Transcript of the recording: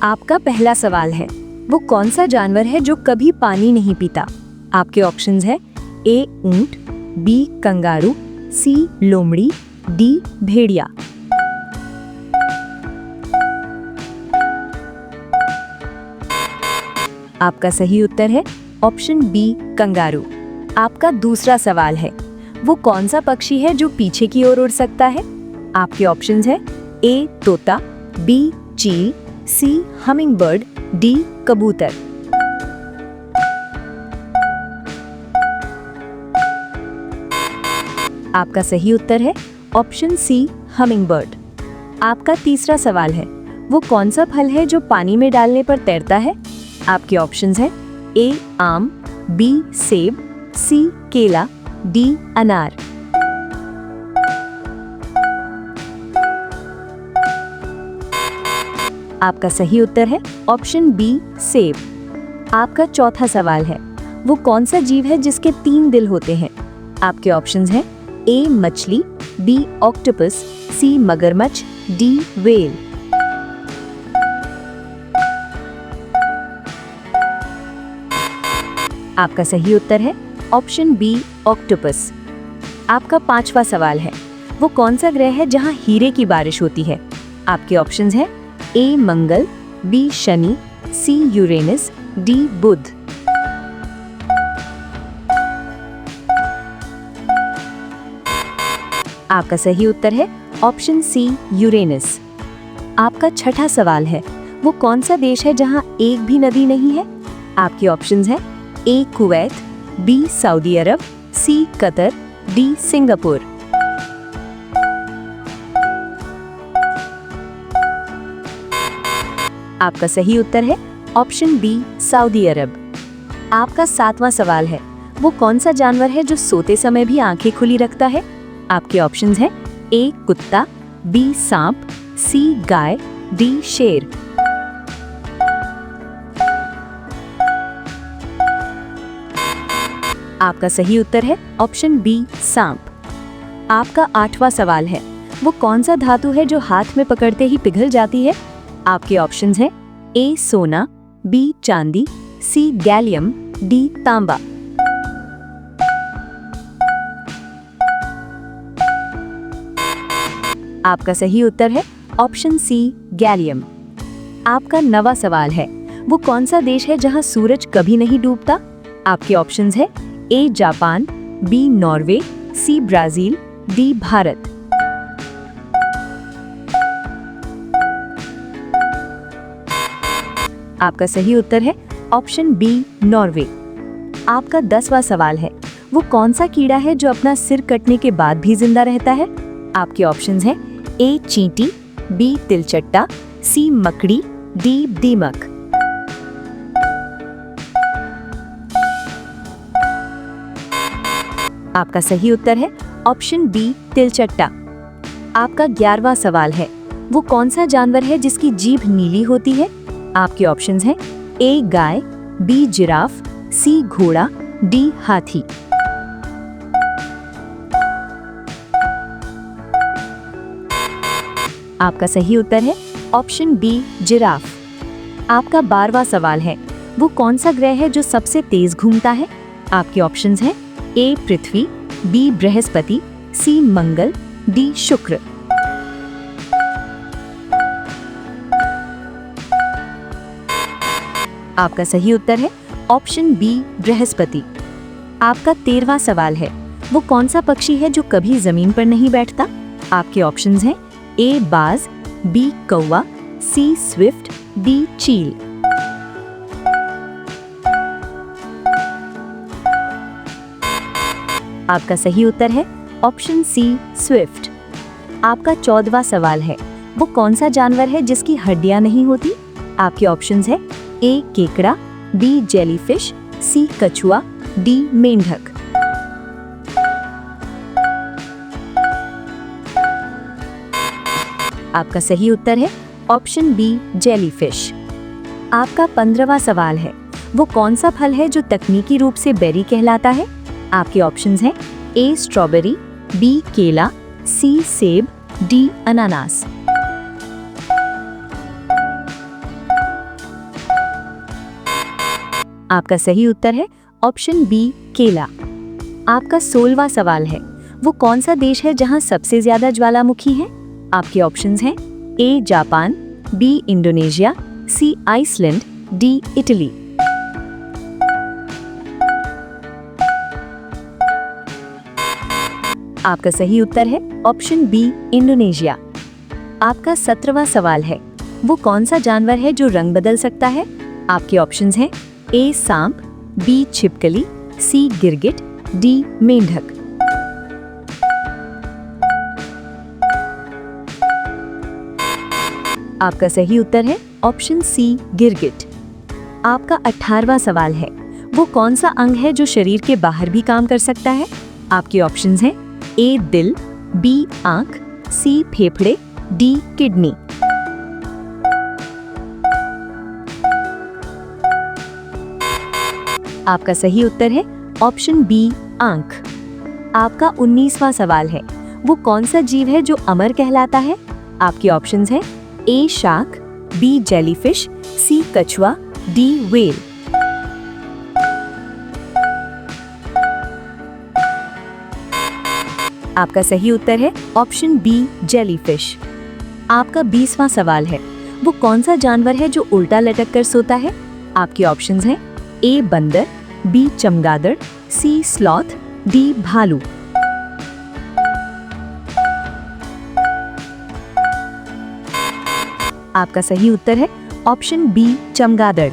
आपका पहला सवाल है, वो कौन सा जानवर है जो कभी पानी नहीं पीता? आपके ऑप्शंस है ए ऊंट, बी कंगारू, सी लोमड़ी, डी भेड़िया। आपका सही उत्तर है ऑप्शन बी कंगारू। आपका दूसरा सवाल है, वो कौन सा पक्षी है जो पीछे की ओर उड़ सकता है? आपके ऑप्शंस है ए तोता, बी चील, सी हमिंगबर्ड, डी कबूतर। आपका सही उत्तर है ऑप्शन सी हमिंगबर्ड। आपका तीसरा सवाल है, वो कौन सा फल है जो पानी में डालने पर तैरता है? आपके ऑप्शंस है ए आम, बी सेब, सी केला, डी अनार। आपका सही उत्तर है ऑप्शन बी सेब। आपका चौथा सवाल है, वो कौन सा जीव है जिसके 3 दिल होते हैं? आपके ऑप्शंस हैं ए मछली, बी ऑक्टोपस, सी मगरमच्छ, डी व्हेल। आपका सही उत्तर है ऑप्शन बी ऑक्टोपस। आपका पांचवा सवाल है, वो कौन सा ग्रह है जहां हीरे की बारिश होती है? आपके ऑप्शंस हैं A Mangal, B Shani, C Uranus, D Budh. आपका सही उत्तर है ऑप्शन सी यूरेनस। आपका छठा सवाल है, वो कौन सा देश है जहां एक भी नदी नहीं है? आपके ऑप्शंस हैं ए कुवैत, बी सऊदी अरब, सी कतर, डी सिंगापुर। आपका सही उत्तर है ऑप्शन बी सऊदी अरब। आपका 7वां सवाल है, वो कौन सा जानवर है जो सोते समय भी आंखें खुली रखता है? आपके ऑप्शंस हैं ए कुत्ता, बी सांप, सी गाय, डी शेर। आपका सही उत्तर है ऑप्शन बी सांप। आपका 8वां सवाल है, वो कौन सा धातु है जो हाथ में पकड़ते ही पिघल जाती है? आपके ऑप्शंस हैं ए सोना, बी चांदी, सी गैलियम, डी तांबा। आपका सही उत्तर है ऑप्शन सी गैलियम। आपका 9वां सवाल है, वो कौन सा देश है जहां सूरज कभी नहीं डूबता? आपके ऑप्शंस हैं A Japan, B Norway, C Brazil, D Bharat. आपका सही उत्तर है ऑप्शन बी नॉर्वे। आपका 10वां सवाल है, वो कौन सा कीड़ा है जो अपना सिर कटने के बाद भी जिंदा रहता है? आपके ऑप्शंस हैं ए चींटी, बी तिलचट्टा, सी मकड़ी, डी दीमक। आपका सही उत्तर है ऑप्शन बी तिलचट्टा। आपका 11वां सवाल है, वो कौन सा जानवर है जिसकी जीभ नीली होती है? आपके ऑप्शंस हैं ए गाय, बी जिराफ, सी घोड़ा, डी हाथी। आपका सही उत्तर है ऑप्शन बी जिराफ। आपका 12वां सवाल है, वो कौन सा ग्रह है जो सबसे तेज घूमता है? आपके ऑप्शंस हैं ए पृथ्वी, बी बृहस्पति, सी मंगल, डी शुक्र। आपका सही उत्तर है ऑप्शन बी बृहस्पति। आपका 13वां सवाल है, वो कौन सा पक्षी है जो कभी जमीन पर नहीं बैठता? आपके ऑप्शंस हैं ए बाज, बी कौवा, सी स्विफ्ट, डी चील। आपका सही उत्तर है ऑप्शन सी स्विफ्ट। आपका 14वां सवाल है, वो कौन सा जानवर है जिसकी हड्डियां नहीं होती? आपके ऑप्शंस हैं ए केकड़ा, बी जेलीफिश, सी कछुआ, डी मेंढक। आपका सही उत्तर है ऑप्शन बी जेलीफिश। आपका 15वां सवाल है, वो कौन सा फल है जो तकनीकी रूप से बेरी कहलाता है? आपके ऑप्शंस हैं ए स्ट्रॉबेरी, बी केला, सी सेब, डी अनानास। आपका सही उत्तर है ऑप्शन बी केला। आपका 16वां सवाल है, वो कौन सा देश है जहां सबसे ज्यादा ज्वालामुखी हैं? आपके ऑप्शंस हैं A Japan, B Indonesia, C Iceland, D Italy. आपका सही उत्तर है ऑप्शन बी इंडोनेशिया। आपका 17वां सवाल है, वो कौन सा जानवर है जो रंग बदल सकता है? आपके ऑप्शंस हैं ए सांप, बी छिपकली, सी गिरगिट, डी मेंढक। आपका सही उत्तर है ऑप्शन सी गिरगिट। आपका 18वां सवाल है, वो कौन सा अंग है जो शरीर के बाहर भी काम कर सकता है? आपके ऑप्शंस हैं ए दिल, बी आंख, सी फेफड़े, डी किडनी। आपका सही उत्तर है ऑप्शन बी आंख। आपका 19वां सवाल है, वो कौन सा जीव है जो अमर कहलाता है? आपके ऑप्शंस हैं ए शार्क, बी जेलीफिश, सी कछुआ, डी व्हेल। आपका सही उत्तर है ऑप्शन बी जेलीफिश। आपका 20वां सवाल है, वो कौन सा जानवर है जो उल्टा लटक कर सोता है? आपके ऑप्शंस हैं ए बंदर, बी चमगादड़, सी स्लॉथ, डी भालू। आपका सही उत्तर है ऑप्शन बी चमगादड़।